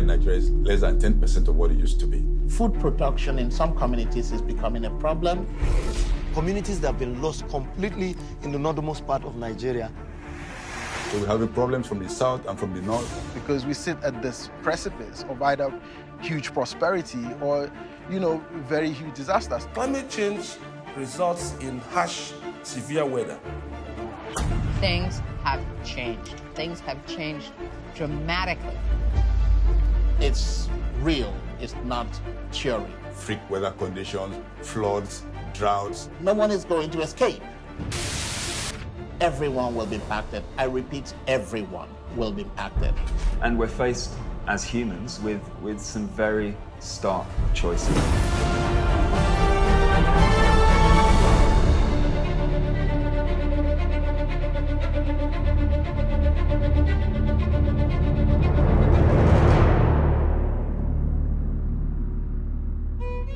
in Nigeria is less than 10% of what it used to be. Food production in some communities is becoming a problem. Communities that have been lost completely in the northernmost part of Nigeria. So we're having problems from the south and from the north. Because we sit at this precipice of either huge prosperity or, very huge disasters. Climate change results in harsh, severe weather. Things have changed. Things have changed dramatically. It's real. It's not theory. Freak weather conditions, floods, droughts. No one is going to escape. Everyone will be impacted. I repeat, everyone will be impacted. And we're faced as humans with some very stark choices.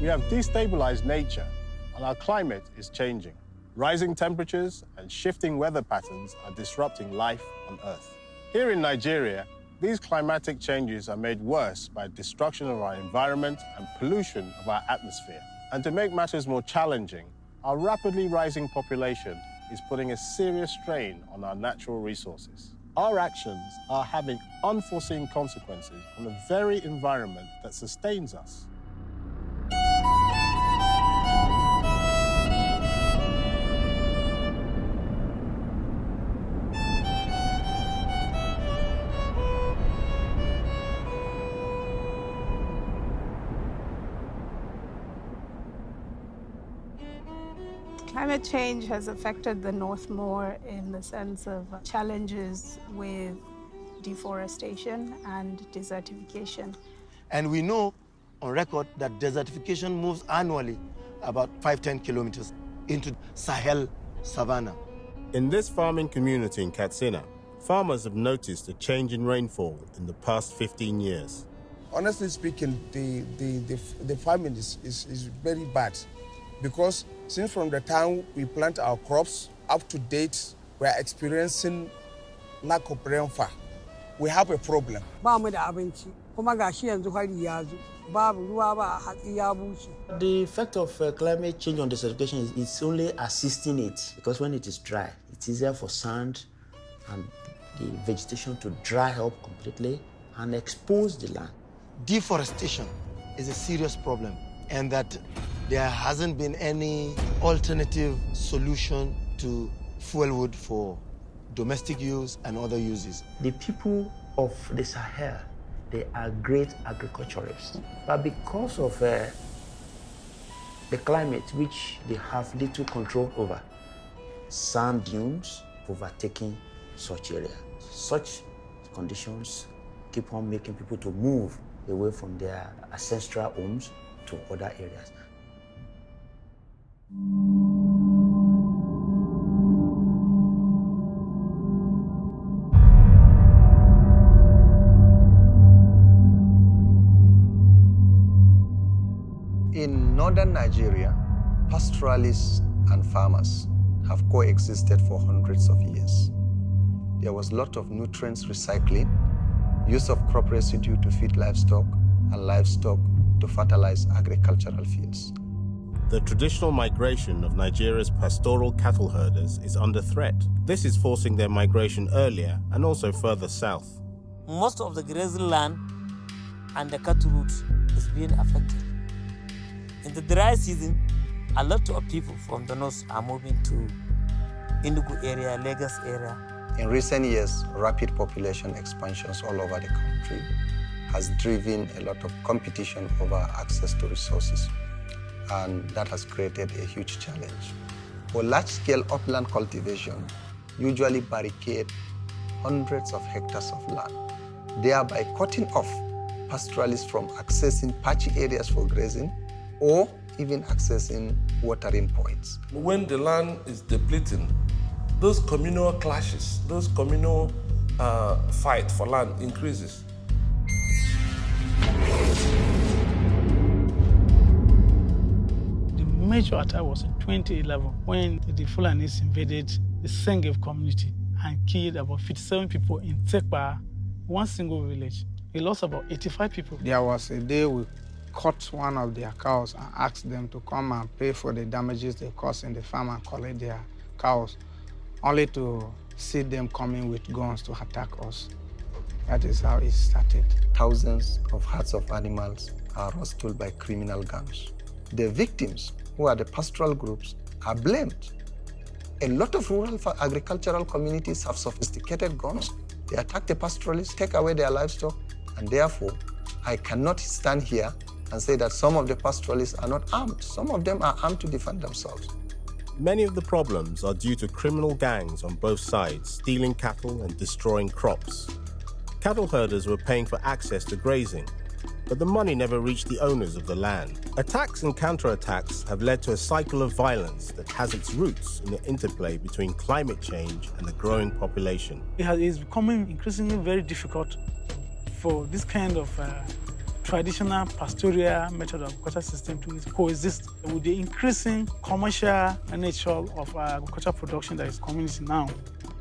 We have destabilized nature, and our climate is changing. Rising temperatures and shifting weather patterns are disrupting life on Earth. Here in Nigeria, these climatic changes are made worse by destruction of our environment and pollution of our atmosphere. And to make matters more challenging, our rapidly rising population is putting a serious strain on our natural resources. Our actions are having unforeseen consequences on the very environment that sustains us. Climate change has affected the North more in the sense of challenges with deforestation and desertification. And we know on record that desertification moves annually about 5-10 kilometers into Sahel savanna. In this farming community in Katsina, farmers have noticed a change in rainfall in the past 15 years. Honestly speaking, the farming is very bad, because since from the time we plant our crops up to date, we are experiencing lack of rainfall. We have a problem. The effect of climate change on desertification is only assisting it, because when it is dry, it's easier for sand and the vegetation to dry up completely and expose the land. Deforestation is a serious problem, and that there hasn't been any alternative solution to fuel wood for domestic use and other uses. The people of the Sahel, they are great agriculturists, but because of the climate, which they have little control over, sand dunes overtaking such areas. Such conditions keep on making people to move away from their ancestral homes to other areas. In northern Nigeria, pastoralists and farmers have coexisted for hundreds of years. There was a lot of nutrients recycling, use of crop residue to feed livestock, and livestock to fertilize agricultural fields. The traditional migration of Nigeria's pastoral cattle herders is under threat. This is forcing their migration earlier and also further south. Most of the grazing land and the cattle route is being affected. In the dry season, a lot of people from the north are moving to Enugu area, Lagos area. In recent years, rapid population expansions all over the country has driven a lot of competition over access to resources, and that has created a huge challenge. For large-scale upland cultivation, usually barricade hundreds of hectares of land, thereby cutting off pastoralists from accessing patchy areas for grazing or even accessing watering points. When the land is depleting, those communal clashes, those communal fight for land increases. The major attack was in 2011 when the Fulanis invaded the Sengev community and killed about 57 people in Tekba, one single village. We lost about 85 people. There was a day we caught one of their cows and asked them to come and pay for the damages they caused in the farm and collect their cows, only to see them coming with guns to attack us. That is how it started. Thousands of herds of animals are killed by criminal gangs. The victims, who are the pastoral groups, are blamed. A lot of rural agricultural communities have sophisticated guns. They attack the pastoralists, take away their livestock, and therefore, I cannot stand here and say that some of the pastoralists are not armed. Some of them are armed to defend themselves. Many of the problems are due to criminal gangs on both sides, stealing cattle and destroying crops. Cattle herders were paying for access to grazing, but the money never reached the owners of the land. Attacks and counterattacks have led to a cycle of violence that has its roots in the interplay between climate change and the growing population. It is becoming increasingly very difficult for this kind of traditional pastoral method of agriculture system to coexist with the increasing commercial nature of agricultural production that is coming now.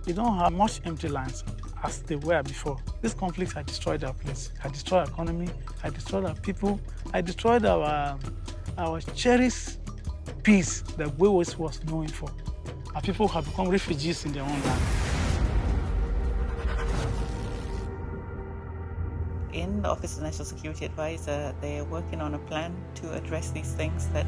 We don't have much empty lands as they were before. This conflict had destroyed our place, had destroyed our economy, had destroyed our people, had destroyed our cherished peace that we was known for. Our people have become refugees in their own land. In the Office of National Security Advisor, they are working on a plan to address these things that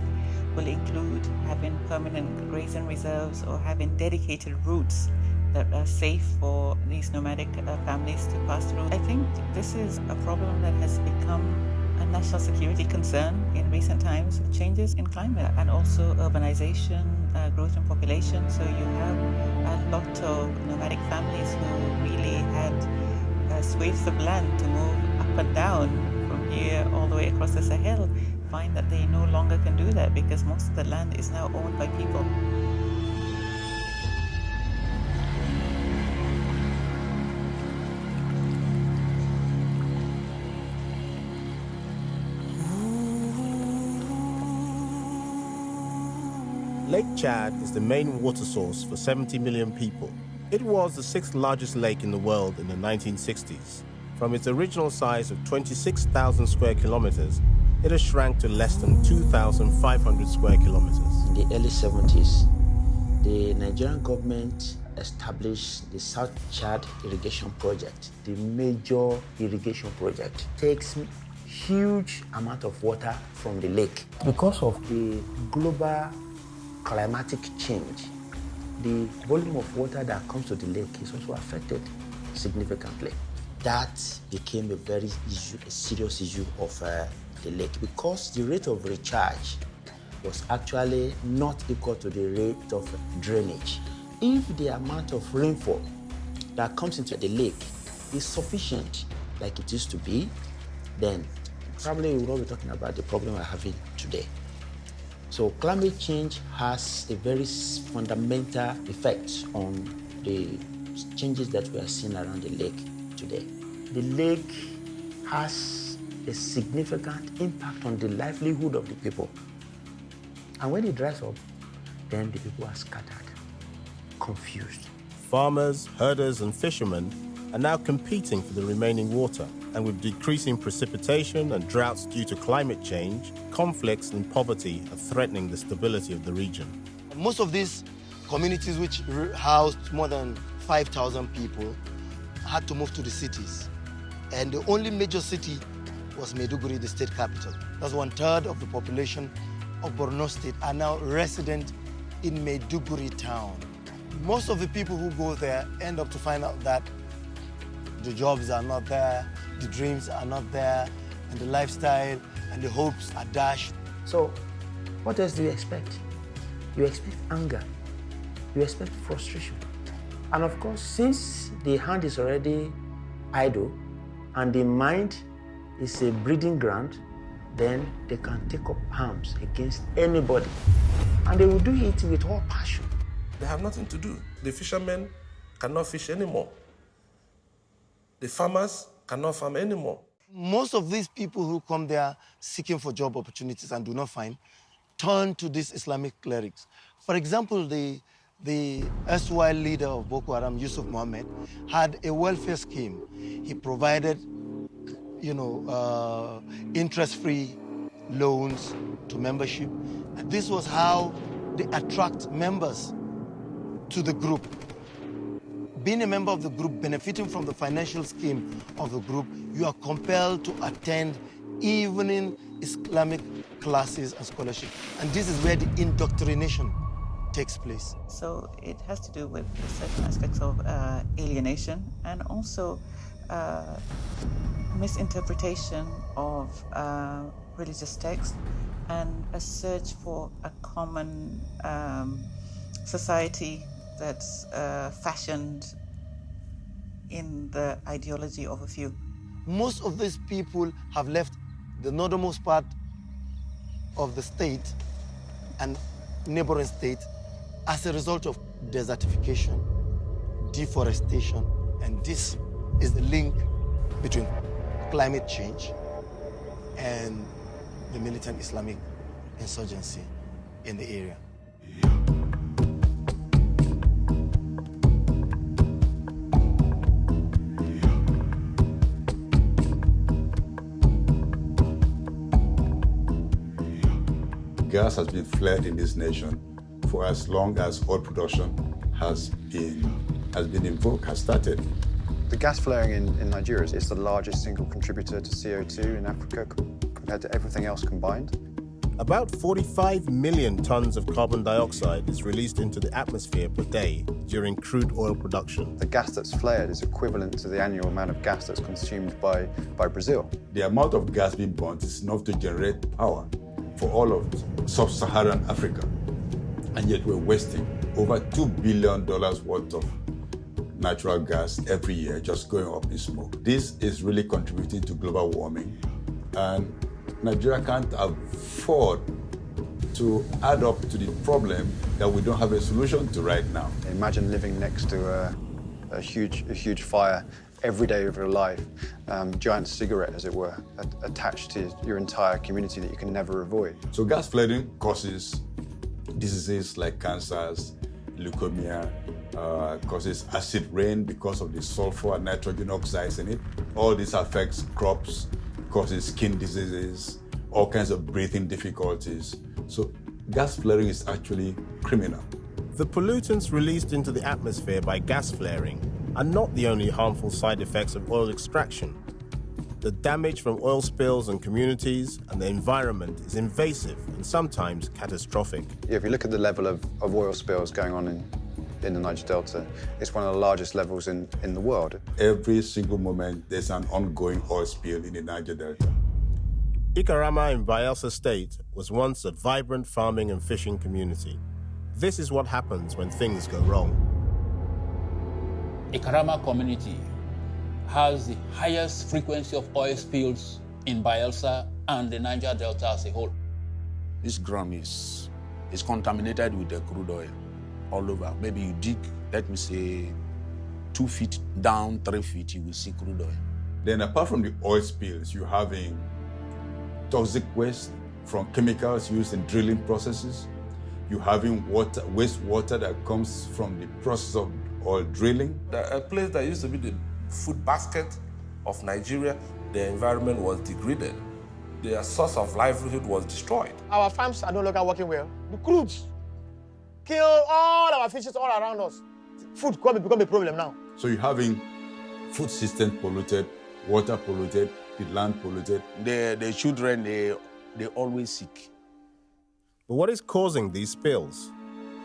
will include having permanent grazing reserves or having dedicated routes that are safe for these nomadic families to pass through. I think this is a problem that has become a national security concern in recent times, changes in climate and also urbanization, growth in population. So you have a lot of nomadic families who really had swathes of land to move up and down from here all the way across the Sahel, find that they no longer can do that because most of the land is now owned by people. Lake Chad is the main water source for 70 million people. It was the 6th largest lake in the world in the 1960s. From its original size of 26,000 square kilometers, it has shrank to less than 2,500 square kilometers. In the early 70s, the Nigerian government established the South Chad Irrigation Project. The major irrigation project takes huge amount of water from the lake. Because of the global climatic change, the volume of water that comes to the lake is also affected significantly. That became a very serious issue of the lake because the rate of recharge was actually not equal to the rate of drainage. If the amount of rainfall that comes into the lake is sufficient like it used to be, then probably we will not be talking about the problem we're having today. So climate change has a very fundamental effect on the changes that we are seeing around the lake today. The lake has a significant impact on the livelihood of the people. And when it dries up, then the people are scattered, confused. Farmers, herders, and fishermen are now competing for the remaining water. And with decreasing precipitation and droughts due to climate change, conflicts and poverty are threatening the stability of the region. Most of these communities, which housed more than 5,000 people, had to move to the cities. And the only major city was Maiduguri, the state capital. That's 1/3 of the population of Borno State are now resident in Maiduguri town. Most of the people who go there end up to find out that the jobs are not there, the dreams are not there, and the lifestyle and the hopes are dashed. So, what else do you expect? You expect anger, you expect frustration. And of course, since the hand is already idle and the mind is a breeding ground, then they can take up arms against anybody. And they will do it with all passion. They have nothing to do. The fishermen cannot fish anymore. The farmers cannot farm anymore. Most of these people who come there seeking for job opportunities and do not find, turn to these Islamic clerics. For example, the erstwhile leader of Boko Haram, Yusuf Mohammed, had a welfare scheme. He provided interest-free loans to membership. And this was how they attract members to the group. Being a member of the group, benefiting from the financial scheme of the group, you are compelled to attend evening Islamic classes and scholarship. And this is where the indoctrination takes place. So it has to do with certain aspects of alienation and also misinterpretation of religious texts and a search for a common society that's fashioned in the ideology of a few. Most of these people have left the northernmost part of the state and neighboring state as a result of desertification, deforestation, and this is the link between climate change and the militant Islamic insurgency in the area. Gas has been flared in this nation for as long as oil production has started. The gas flaring in Nigeria is the largest single contributor to CO2 in Africa compared to everything else combined. About 45 million tons of carbon dioxide is released into the atmosphere per day during crude oil production. The gas that's flared is equivalent to the annual amount of gas that's consumed by Brazil. The amount of gas being burnt is enough to generate power for all of sub-Saharan Africa. And yet we're wasting over $2 billion worth of natural gas every year just going up in smoke. This is really contributing to global warming. And Nigeria can't afford to add up to the problem that we don't have a solution to right now. Imagine living next to a huge fire every day of your life, giant cigarette, as it were, attached to your entire community that you can never avoid. So gas flaring causes diseases like cancers, leukemia, causes acid rain because of the sulfur and nitrogen oxides in it. All this affects crops, causes skin diseases, all kinds of breathing difficulties. So gas flaring is actually criminal. The pollutants released into the atmosphere by gas flaring are not the only harmful side effects of oil extraction. The damage from oil spills on communities and the environment is invasive and sometimes catastrophic. Yeah, if you look at the level of oil spills going on in the Niger Delta, it's one of the largest levels in the world. Every single moment, there's an ongoing oil spill in the Niger Delta. Ikarama in Bayelsa State was once a vibrant farming and fishing community. This is what happens when things go wrong. Ikarama community has the highest frequency of oil spills in Bayelsa and the Niger Delta as a whole. This ground is contaminated with the crude oil all over. Maybe you dig, let me say, 2 feet down, 3 feet, you will see crude oil. Then apart from the oil spills, you're having toxic waste from chemicals used in drilling processes. You're having wastewater that comes from the process of oil drilling. A place that used to be the food basket of Nigeria, the environment was degraded. Their source of livelihood was destroyed. Our farms are no longer working well. The crudes kill all our fishes all around us. Food become a problem now. So you're having food system polluted, water polluted, the land polluted. The children, they always sick. But what is causing these spills?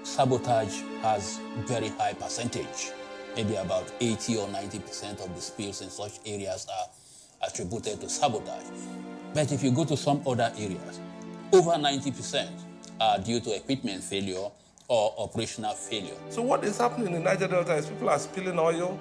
Sabotage has very high percentage. Maybe about 80 or 90% of the spills in such areas are attributed to sabotage. But if you go to some other areas, over 90% are due to equipment failure or operational failure. So what is happening in the Niger Delta is people are spilling oil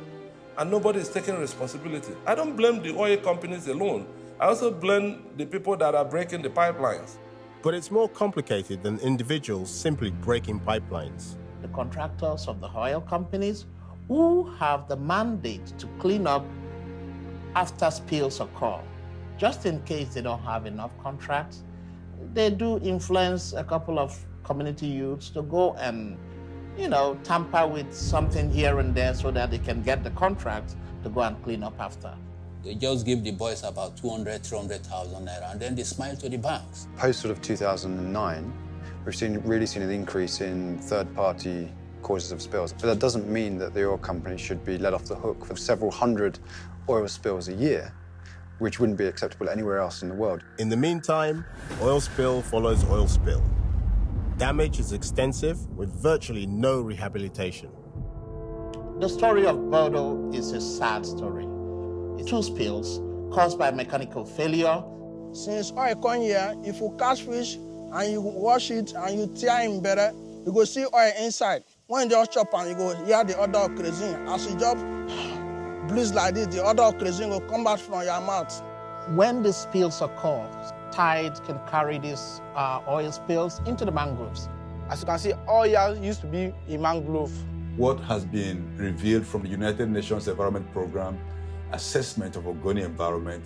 and nobody is taking responsibility. I don't blame the oil companies alone. I also blame the people that are breaking the pipelines. But it's more complicated than individuals simply breaking pipelines. The contractors of the oil companies who have the mandate to clean up after spills occur. Just in case they don't have enough contracts, they do influence a couple of community youths to go and, tamper with something here and there so that they can get the contracts to go and clean up after. They just give the boys about 200, 300,000 naira, and then they smile to the banks. Post sort of 2009, we've really seen an increase in third-party causes of spills. But that doesn't mean that the oil companies should be let off the hook for several hundred oil spills a year, which wouldn't be acceptable anywhere else in the world. In the meantime, oil spill follows oil spill. Damage is extensive with virtually no rehabilitation. The story of Bodo is a sad story. Two spills caused by mechanical failure. Since oil come here, if you catch fish and you wash it and you tear him better, you go see oil inside. When you just chop and you go hear the odor of kerosene. As you just breathe like this, the odor of kerosene will come back from your mouth. When the spills occur, tide can carry these oil spills into the mangroves. As you can see, oil used to be a mangrove. What has been revealed from the United Nations Environment Program assessment of Ogoni environment,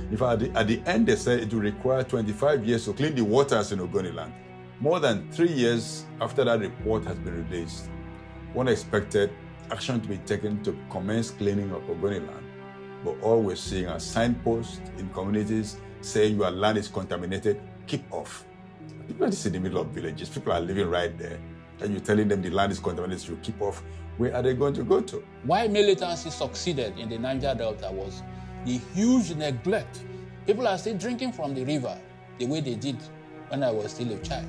in fact, at the end they said it will require 25 years to clean the waters in Ogoni land. More than 3 years after that report has been released, one expected action to be taken to commence cleaning of Ogoni land. But all we're seeing are signposts in communities saying your land is contaminated, keep off. People are just in the middle of villages, people are living right there, and you're telling them the land is contaminated, you keep off. Where are they going to go to? Why militancy succeeded in the Niger Delta was the huge neglect. People are still drinking from the river the way they did when I was still a child.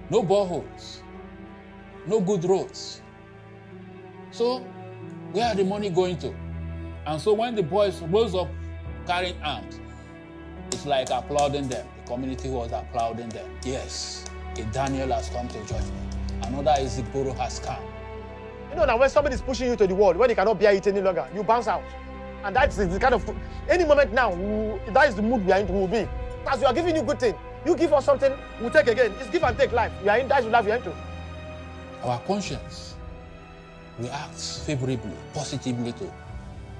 No boreholes, no good roads. So where are the money going to? And so when the boys rose up carrying arms, it's like applauding them. The community was applauding them. Yes, a Daniel has come to judgment. Another Izigboro has come. You know that when somebody is pushing you to the wall, when they cannot bear it any longer, you bounce out. And that's the kind of, any moment now, that is the mood we are in, we will be. As we are giving you good thing, you give us something, we'll take again. It's give and take life. We are in, that's the life we are into. Our conscience reacts favorably, positively to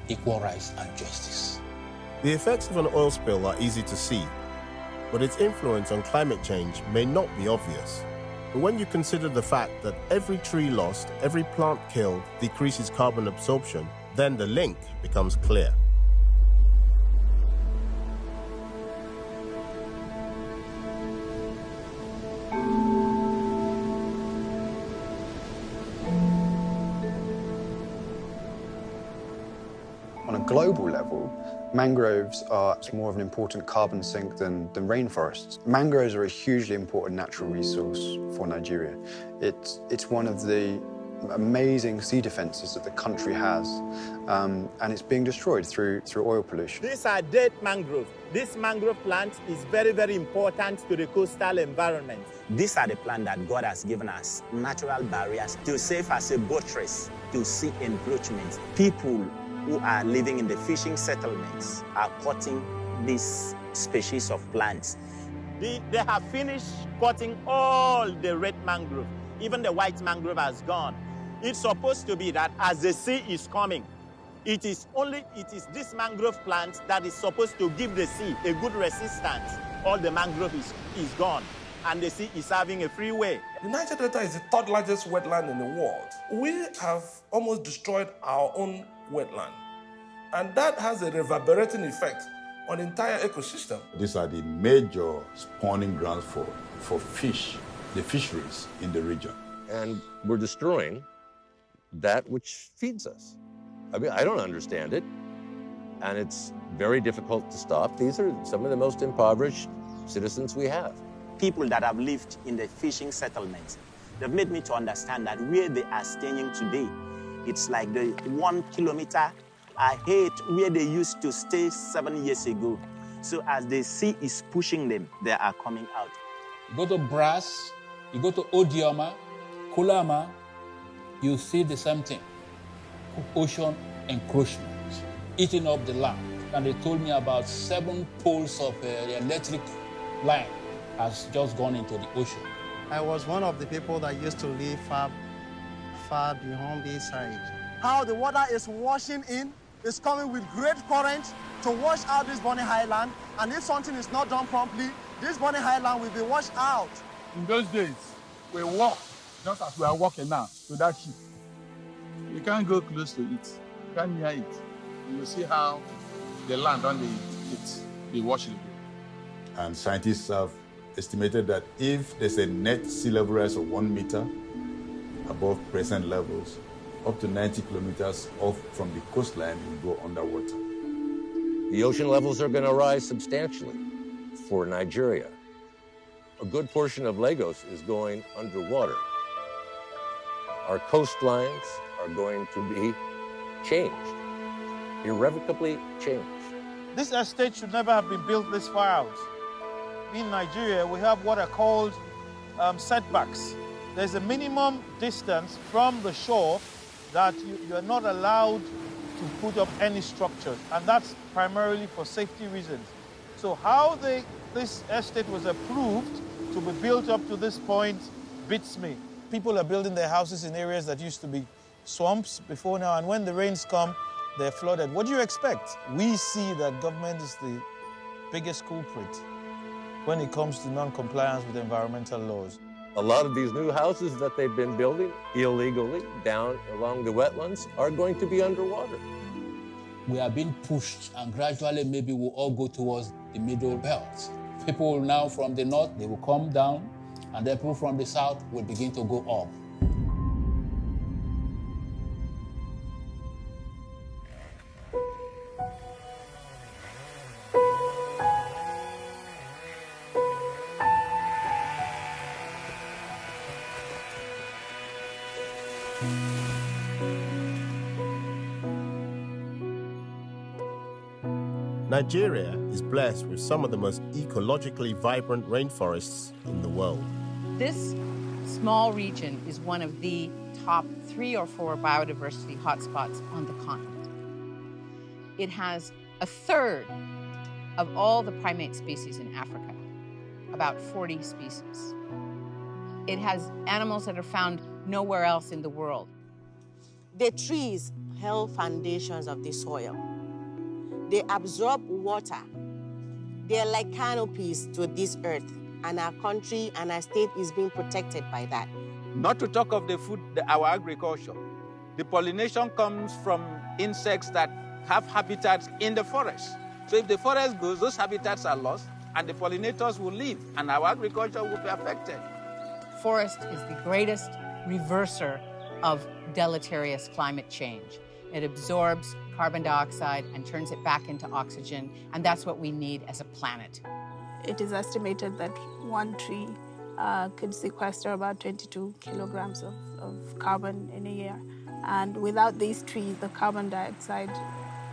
equal rights and justice. The effects of an oil spill are easy to see, but its influence on climate change may not be obvious. But when you consider the fact that every tree lost, every plant killed decreases carbon absorption, then the link becomes clear. On a global level, mangroves are more of an important carbon sink than rainforests. Mangroves are a hugely important natural resource for Nigeria. It's one of the amazing sea defenses that the country has, and it's being destroyed through oil pollution. These are dead mangroves. This mangrove plant is very, very important to the coastal environment. These are the plants that God has given us, natural barriers to serve as a buttress to sea encroachment. People who are living in the fishing settlements are cutting this species of plants. They have finished cutting all the red mangrove. Even the white mangrove has gone. It's supposed to be that as the sea is coming, it is this mangrove plant that is supposed to give the sea a good resistance. All the mangrove is gone, and the sea is having a free way. The Niger Delta is the third largest wetland in the world. We have almost destroyed our own wetland, and that has a reverberating effect on the entire ecosystem. These are the major spawning grounds for fish, the fisheries in the region. And we're destroying that which feeds us. I mean, I don't understand it, and it's very difficult to stop. These are some of the most impoverished citizens we have. People that have lived in the fishing settlements, they've made me to understand that where they are staying today, it's like the 1 kilometer ahead where they used to stay 7 years ago. So as the sea is pushing them, they are coming out. You go to Brass, you go to Odioma, Kulama, you see the same thing. Ocean encroachment, eating up the land. And they told me about 7 poles of the electric line has just gone into the ocean. I was one of the people that used to live far beyond this side. How the water is washing in, is coming with great current to wash out this Bonny Highland. And if something is not done promptly, this Bonny Highland will be washed out. In those days, we walked, just as we are walking now, to that ship. You can't go close to it. You can't near it. You will see how the land on the wash the And scientists have estimated that if there's a net sea level rise of 1 meter above present levels, up to 90 kilometers off from the coastline will go underwater. The ocean levels are going to rise substantially for Nigeria. A good portion of Lagos is going underwater. Our coastlines are going to be changed, irrevocably changed. This estate should never have been built this far out. In Nigeria, we have what are called setbacks. There's a minimum distance from the shore that you are not allowed to put up any structures, and that's primarily for safety reasons. So how this estate was approved to be built up to this point beats me. People are building their houses in areas that used to be swamps before now, and when the rains come, they're flooded. What do you expect? We see that government is the biggest culprit when it comes to non-compliance with environmental laws. A lot of these new houses that they've been building illegally down along the wetlands are going to be underwater. We are being pushed, and gradually maybe we'll all go towards the middle belt. People now from the north, they will come down, and then people from the south will begin to go up. Nigeria is blessed with some of the most ecologically vibrant rainforests in the world. This small region is one of the top 3 or 4 biodiversity hotspots on the continent. It has a third of all the primate species in Africa, about 40 species. It has animals that are found nowhere else in the world. The trees held foundations of the soil. They absorb water. They are like canopies to this earth, and our country and our state is being protected by that. Not to talk of the food, our agriculture. The pollination comes from insects that have habitats in the forest. So if the forest goes, those habitats are lost, and the pollinators will leave, and our agriculture will be affected. Forest is the greatest reverser of deleterious climate change. It absorbs carbon dioxide and turns it back into oxygen, and that's what we need as a planet. It is estimated that one tree could sequester about 22 kilograms of carbon in a year. And without these trees, the carbon dioxide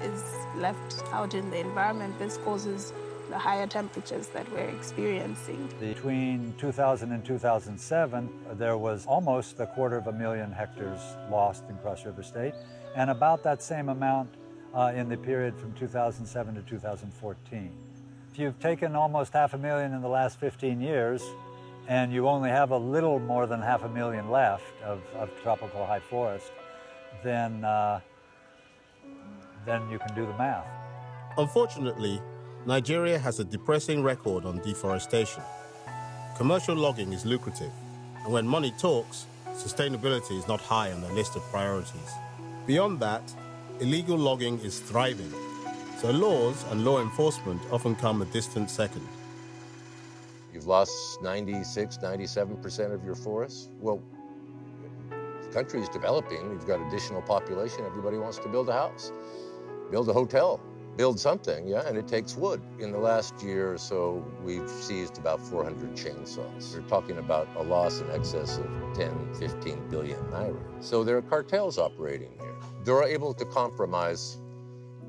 is left out in the environment. This causes the higher temperatures that we're experiencing. Between 2000 and 2007, there was almost 250,000 hectares lost in Cross River State, and about that same amount in the period from 2007 to 2014. If you've taken almost 500,000 in the last 15 years, and you only have a little more than 500,000 left of tropical high forest, then you can do the math. Unfortunately, Nigeria has a depressing record on deforestation. Commercial logging is lucrative, and when money talks, sustainability is not high on the list of priorities. Beyond that, illegal logging is thriving, so laws and law enforcement often come a distant second. You've lost 96, 97% of your forests. Well, the country is developing, you've got additional population, everybody wants to build a house, build a hotel, build something, yeah, and it takes wood. In the last year or so, we've seized about 400 chainsaws. We're talking about a loss in excess of 10, 15 billion naira. So there are cartels operating here. They're able to compromise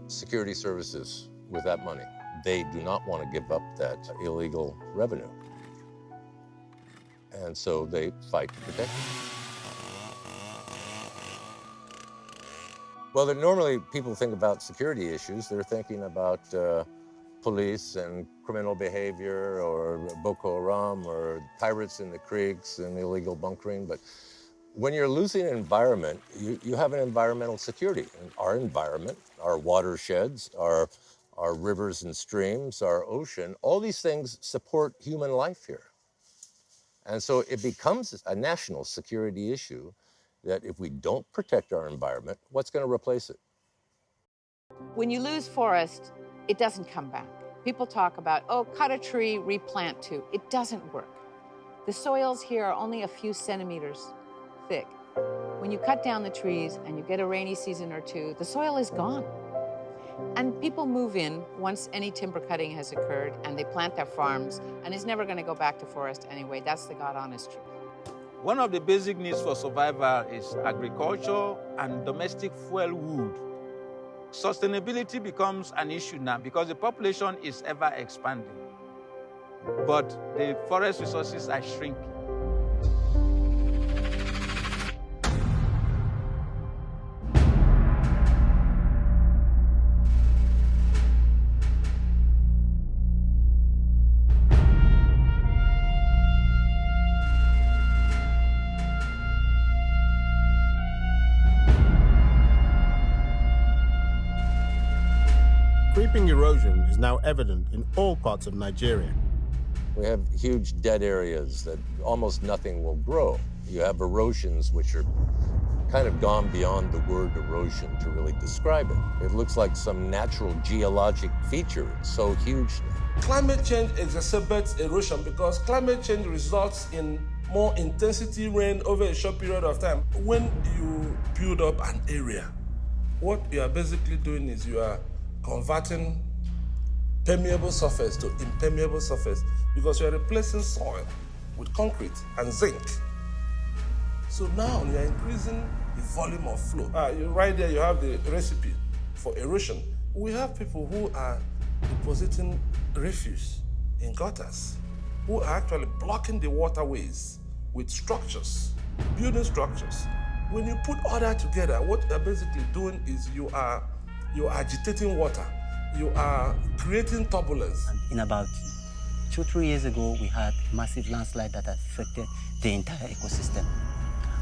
security services with that money. They do not want to give up that illegal revenue. And so they fight to protect it. Well, normally people think about security issues. They're thinking about police and criminal behavior, or Boko Haram, or pirates in the creeks and illegal bunkering. But when you're losing an environment, you have an environmental security. And our environment, our watersheds, our rivers and streams, our ocean, all these things support human life here. And so it becomes a national security issue that if we don't protect our environment, what's going to replace it? When you lose forest, it doesn't come back. People talk about, oh, cut a tree, replant two. It doesn't work. The soils here are only a few centimeters thick. When you cut down the trees and you get a rainy season or two, the soil is gone. And people move in once any timber cutting has occurred, and they plant their farms, and it's never going to go back to forest anyway. That's the God-honest truth. One of the basic needs for survival is agriculture and domestic fuel wood. Sustainability becomes an issue now because the population is ever expanding, but the forest resources are shrinking. Creeping erosion is now evident in all parts of Nigeria. We have huge dead areas that almost nothing will grow. You have erosions which are kind of gone beyond the word erosion to really describe it. It looks like some natural geologic feature. It's so huge now. Climate change exacerbates erosion because climate change results in more intensity rain over a short period of time. When you build up an area, what you are basically doing is you are converting permeable surface to impermeable surface because you are replacing soil with concrete and zinc. So now you are increasing the volume of flow. Right there you have the recipe for erosion. We have people who are depositing refuse in gutters, who are actually blocking the waterways with structures, building structures. When you put all that together, what you're basically doing is you are agitating water. You are creating turbulence. In about 2-3 years ago, we had massive landslide that affected the entire ecosystem.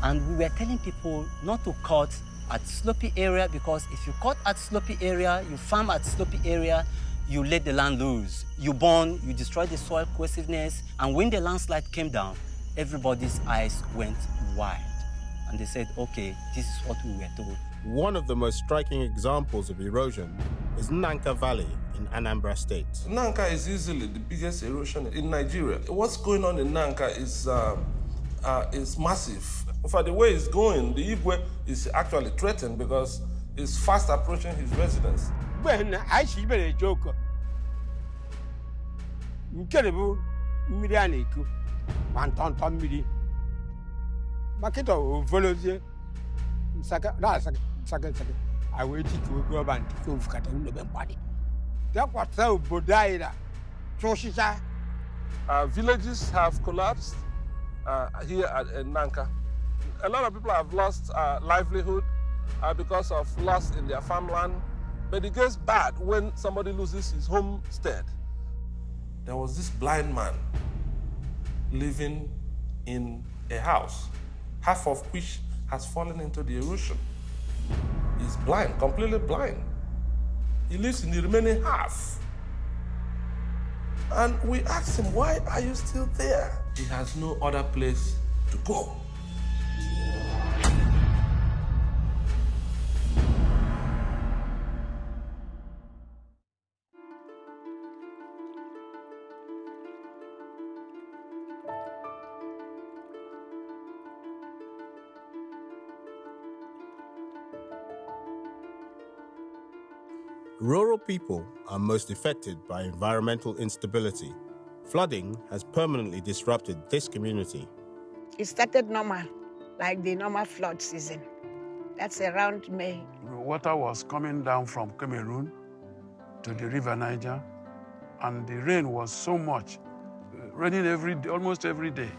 And we were telling people not to cut at slopy area because if you cut at slopy area, you farm at slopy area, you let the land loose. You burn, you destroy the soil cohesiveness. And when the landslide came down, everybody's eyes went wide. And they said, okay, this is what we were told. One of the most striking examples of erosion is Nanka Valley in Anambra State. Nanka is easily the biggest erosion in Nigeria. What's going on in Nanka is massive. For the way it's going, the Igwe is actually threatened because it's fast approaching his residence. When I see a joke, incredible Mirianiku, Manton Miri, Maketo, Volosier, I waited to go and go for the body. That was so Bodaira, Choshisha. Villages have collapsed here at Nanka. A lot of people have lost livelihood because of loss in their farmland. But it gets bad when somebody loses his homestead. There was this blind man living in a house, half of which has fallen into the erosion. He's blind, completely blind. He lives in the remaining half. And we asked him, why are you still there? He has no other place to go. Rural people are most affected by environmental instability. Flooding has permanently disrupted this community. It started normal, like the normal flood season. That's around May. The water was coming down from Cameroon to the River Niger, and the rain was so much, raining almost every day,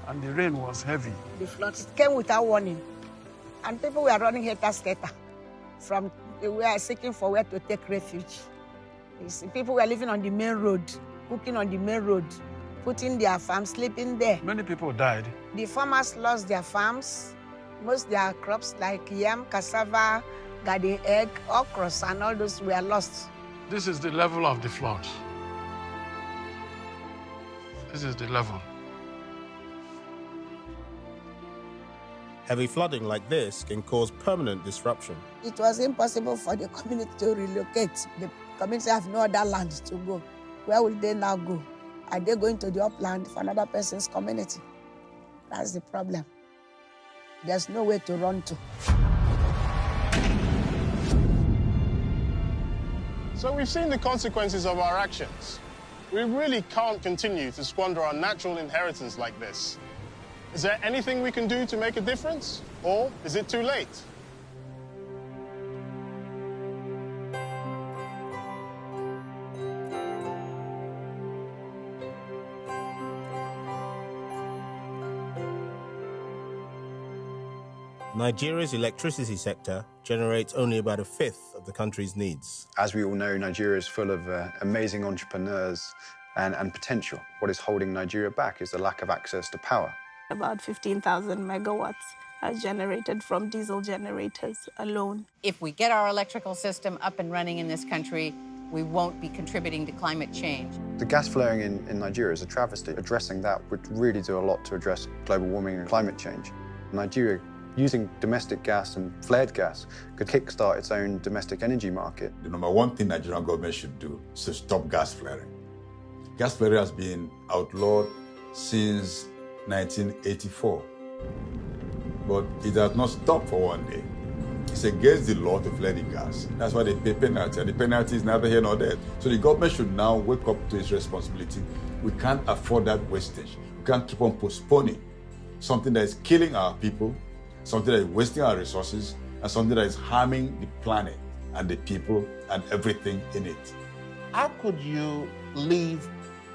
and the rain was heavy. The floods came without warning, and people were running helter-skelter from we were seeking for where to take refuge. People were living on the main road, cooking on the main road, putting their farms, sleeping there. Many people died. The farmers lost their farms, most their crops like yam, cassava, garden egg, okra, and all those were lost. This is the level of the flood. This is the level. Heavy flooding like this can cause permanent disruption. It was impossible for the community to relocate. communities have no other land to go. Where will they now go? Are they going to the upland for another person's community? That's the problem. There's no way to run to. So we've seen the consequences of our actions. We really can't continue to squander our natural inheritance like this. Is there anything we can do to make a difference? Or is it too late? Nigeria's electricity sector generates only about a fifth of the country's needs. As we all know, Nigeria is full of amazing entrepreneurs and potential. What is holding Nigeria back is the lack of access to power. About 15,000 megawatts are generated from diesel generators alone. If we get our electrical system up and running in this country, we won't be contributing to climate change. The gas flaring in Nigeria is a travesty. Addressing that would really do a lot to address global warming and climate change. Nigeria, using domestic gas and flared gas, could kickstart its own domestic energy market. The number one thing Nigerian government should do is to stop gas flaring. Gas flaring has been outlawed since 1984, but it has not stopped for one day. It's against the law to flare the gas. That's why they pay penalty, and the penalty is neither here nor there. So the government should now wake up to its responsibility. We can't afford that wastage. We can't keep on postponing something that is killing our people, something that is wasting our resources, and something that is harming the planet and the people and everything in it. How could you live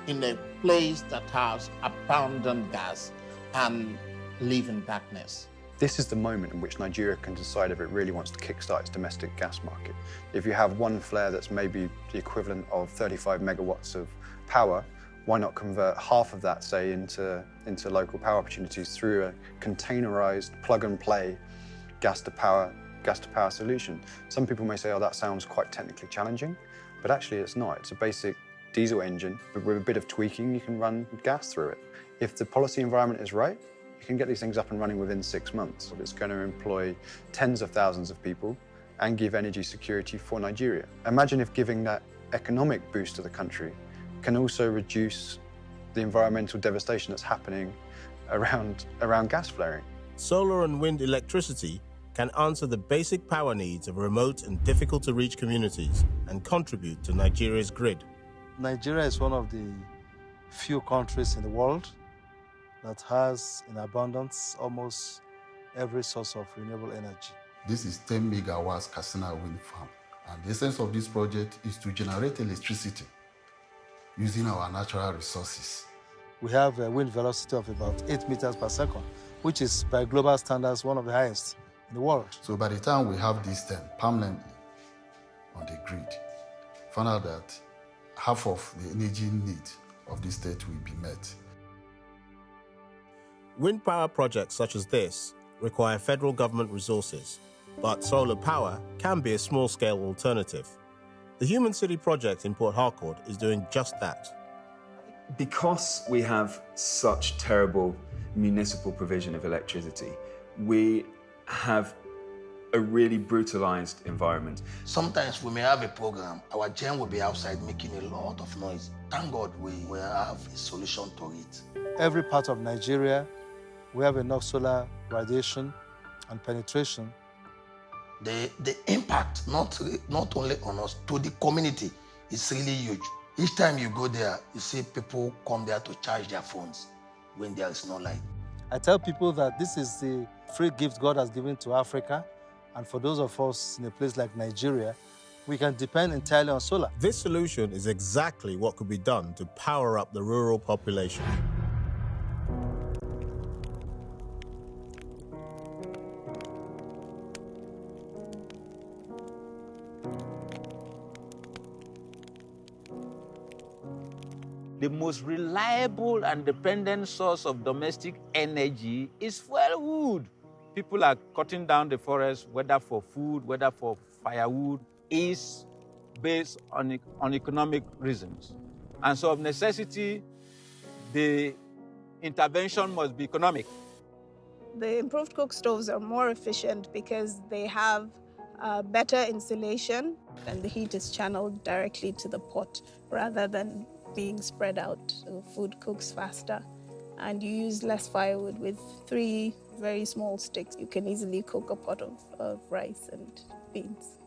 in a place that has abundant gas and live in darkness? This is the moment in which Nigeria can decide if it really wants to kickstart its domestic gas market. If you have one flare that's maybe the equivalent of 35 megawatts of power, why not convert half of that, say, into local power opportunities through a containerized, plug-and-play gas-to-power solution? Some people may say, oh, that sounds quite technically challenging, but actually it's not. It's a basic diesel engine, but with a bit of tweaking, you can run gas through it. If the policy environment is right, you can get these things up and running within 6 months. It's going to employ tens of thousands of people and give energy security for Nigeria. Imagine if giving that economic boost to the country can also reduce the environmental devastation that's happening around gas flaring. Solar and wind electricity can answer the basic power needs of remote and difficult-to-reach communities and contribute to Nigeria's grid. Nigeria is one of the few countries in the world that has in abundance almost every source of renewable energy. This is 10 megawatts Katsina wind farm. And the essence of this project is to generate electricity using our natural resources. We have a wind velocity of about 8 meters per second, which is by global standards one of the highest in the world. So by the time we have this 10 permanently on the grid, find out that half of the energy need of the state will be met. Wind power projects such as this require federal government resources, but solar power can be a small-scale alternative. The Human City project in Port Harcourt is doing just that. Because we have such terrible municipal provision of electricity, we have a really brutalized environment. Sometimes we may have a program, our gen will be outside making a lot of noise. Thank God we have a solution to it. Every part of Nigeria, we have enough solar radiation and penetration. The impact, not only on us, to the community, is really huge. Each time you go there, you see people come there to charge their phones when there is no light. I tell people that this is the free gift God has given to Africa, and for those of us in a place like Nigeria, we can depend entirely on solar. This solution is exactly what could be done to power up the rural population. The most reliable and dependent source of domestic energy is fuel wood. People are cutting down the forest, whether for food, whether for firewood, is based on economic reasons. And so of necessity, the intervention must be economic. The improved cook stoves are more efficient because they have better insulation, and the heat is channeled directly to the pot rather than being spread out, so food cooks faster. And you use less firewood. With 3 very small sticks, you can easily cook a pot of rice and beans.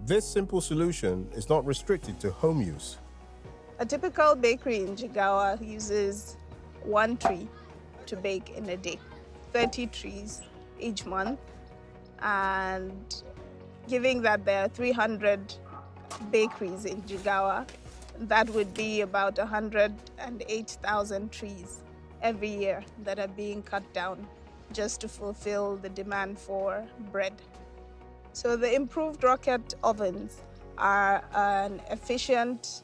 This simple solution is not restricted to home use. A typical bakery in Jigawa uses 1 tree to bake in a day, 30 trees each month, and given that there are 300 bakeries in Jigawa, that would be about 108,000 trees every year that are being cut down just to fulfill the demand for bread. So the improved rocket ovens are an efficient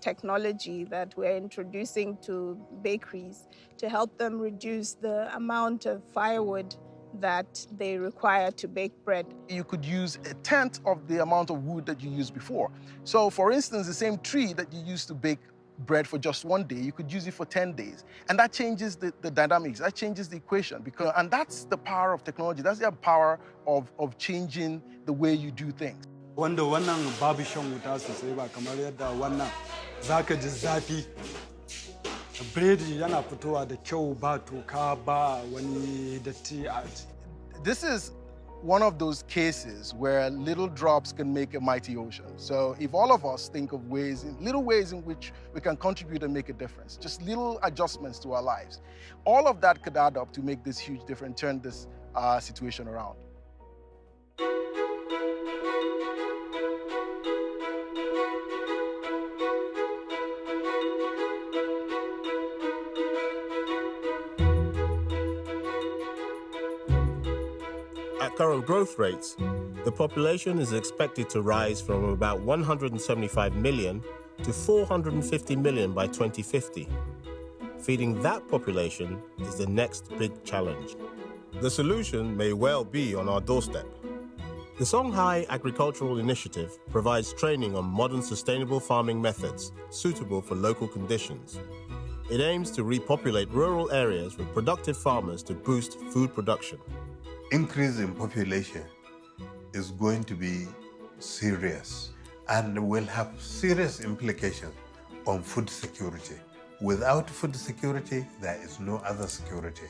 technology that we're introducing to bakeries to help them reduce the amount of firewood that they require to bake bread. You could use 1/10 of the amount of wood that you used before. So for instance, the same tree that you used to bake bread for just 1 day, you could use it for 10 days. And that changes the dynamics, that changes the equation. And that's the power of technology. That's the power of changing the way you do things. Wanda wannan babu shan wuta sosai ba kamar yadda wannan zaka ji zafi. Biredi yana fitowa da kyau ba toka ba wani datti. This is one of those cases where little drops can make a mighty ocean. So if all of us think of little ways in which we can contribute and make a difference, just little adjustments to our lives, all of that could add up to make this huge difference, turn this situation around. At current growth rates, the population is expected to rise from about 175 million to 450 million by 2050. Feeding that population is the next big challenge. The solution may well be on our doorstep. The Songhai Agricultural Initiative provides training on modern sustainable farming methods suitable for local conditions. It aims to repopulate rural areas with productive farmers to boost food production. Increase in population is going to be serious and will have serious implications on food security. Without food security, there is no other security.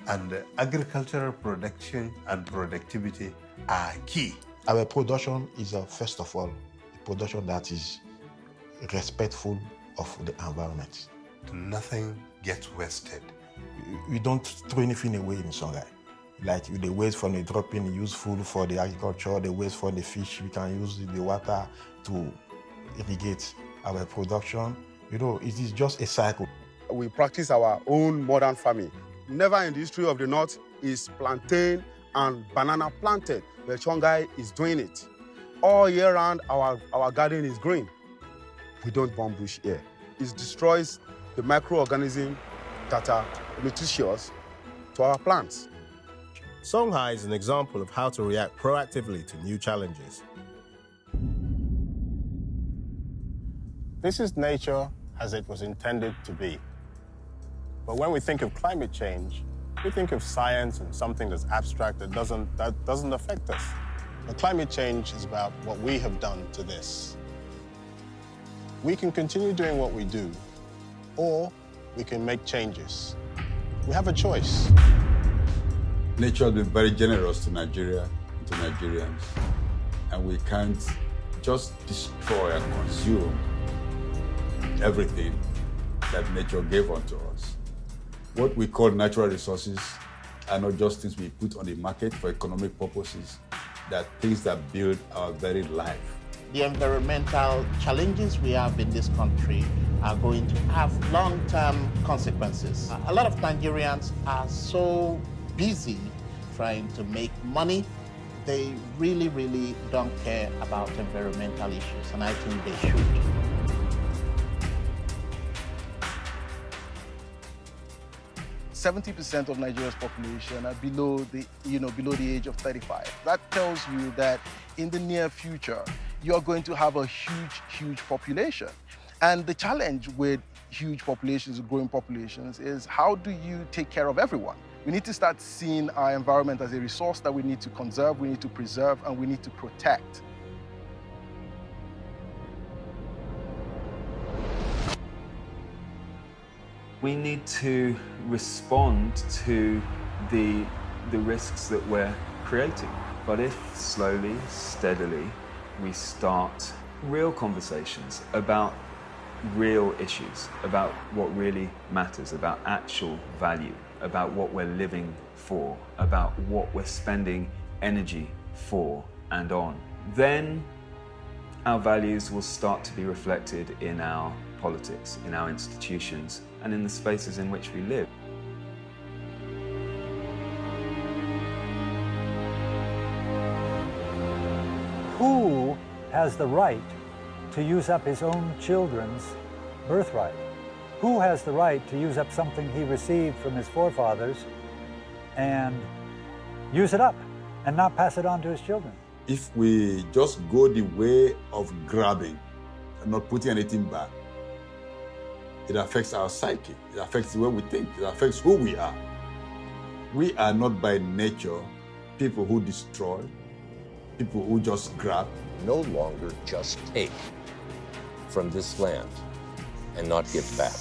And agricultural production and productivity are key. Our production is, first of all, a production that is respectful of the environment. Nothing gets wasted. We don't throw anything away in Songhai. Like the waste from the dropping, use food for the agriculture, the waste for the fish, we can use the water to irrigate our production. You know, it is just a cycle. We practice our own modern farming. Never in the history of the North is plantain and banana planted, but Songhai is doing it. All year round, our garden is green. We don't burn bush here. It destroys the microorganisms that are nutritious to our plants. Songhai is an example of how to react proactively to new challenges. This is nature as it was intended to be. But when we think of climate change, we think of science and something that's abstract that doesn't affect us. But climate change is about what we have done to this. We can continue doing what we do, or we can make changes. We have a choice. Nature has been very generous to Nigeria, to Nigerians, and we can't just destroy and consume everything that nature gave unto us. What we call natural resources are not just things we put on the market for economic purposes, they're things that build our very life. The environmental challenges we have in this country are going to have long-term consequences. A lot of Nigerians are so busy trying to make money, they really, really don't care about environmental issues, and I think they should. %70% of Nigeria's population are below the age of 35. That tells you that in the near future, you're going to have a huge, huge population. And the challenge with huge populations, growing populations, is how do you take care of everyone? We need to start seeing our environment as a resource that we need to conserve, we need to preserve, and we need to protect. We need to respond to the risks that we're creating. But if slowly, steadily, we start real conversations about real issues, about what really matters, about actual value, about what we're living for, about what we're spending energy for and on, then our values will start to be reflected in our politics, in our institutions, and in the spaces in which we live. Who has the right to use up his own children's birthright? Who has the right to use up something he received from his forefathers and use it up and not pass it on to his children? If we just go the way of grabbing and not putting anything back, it affects our psyche, it affects the way we think, it affects who we are. We are not by nature people who destroy, people who just grab. No longer just take from this land and not give back.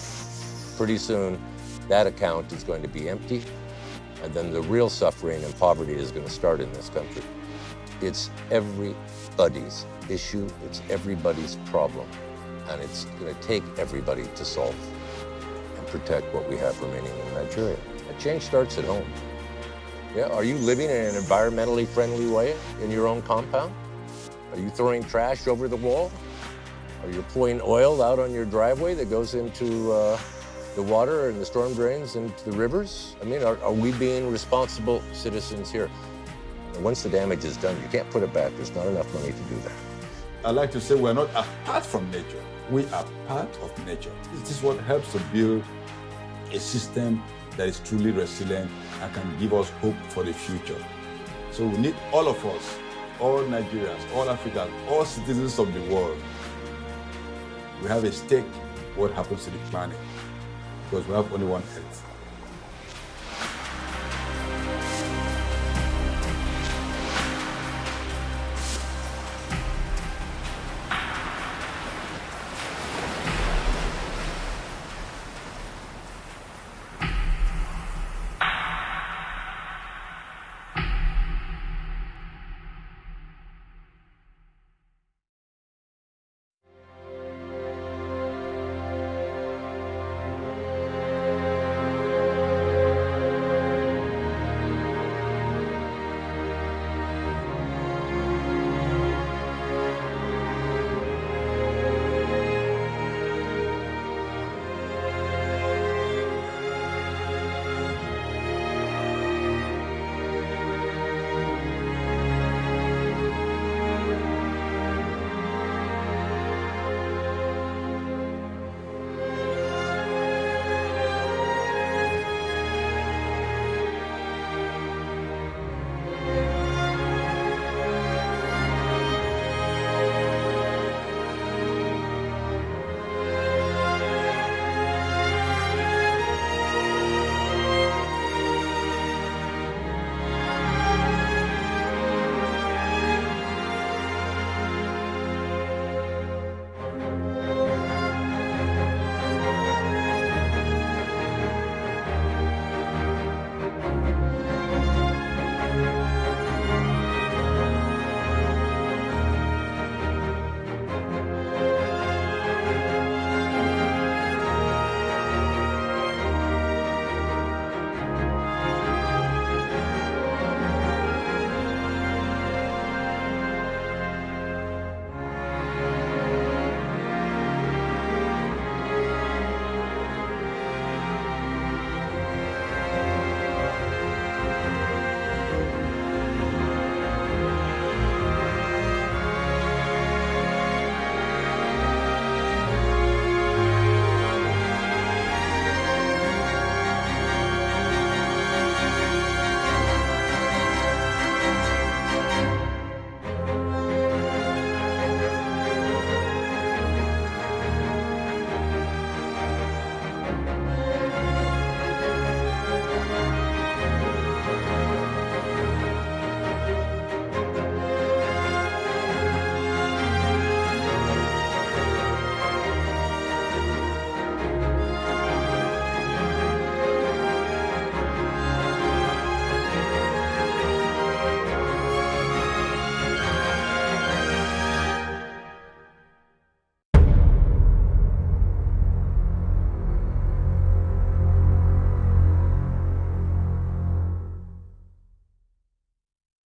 Pretty soon, that account is going to be empty, and then the real suffering and poverty is going to start in this country. It's everybody's issue, it's everybody's problem, and it's going to take everybody to solve and protect what we have remaining in Nigeria. That change starts at home. Yeah, are you living in an environmentally friendly way in your own compound? Are you throwing trash over the wall? Are you pouring oil out on your driveway that goes into the water and the storm drains into the rivers? I mean, are we being responsible citizens here? And once the damage is done, you can't put it back. There's not enough money to do that. I like to say we're not apart from nature. We are part of nature. This is what helps to build a system that is truly resilient and can give us hope for the future. So we need all of us, all Nigerians, all Africans, all citizens of the world. We have a stake in what happens to the planet because we have only one Earth.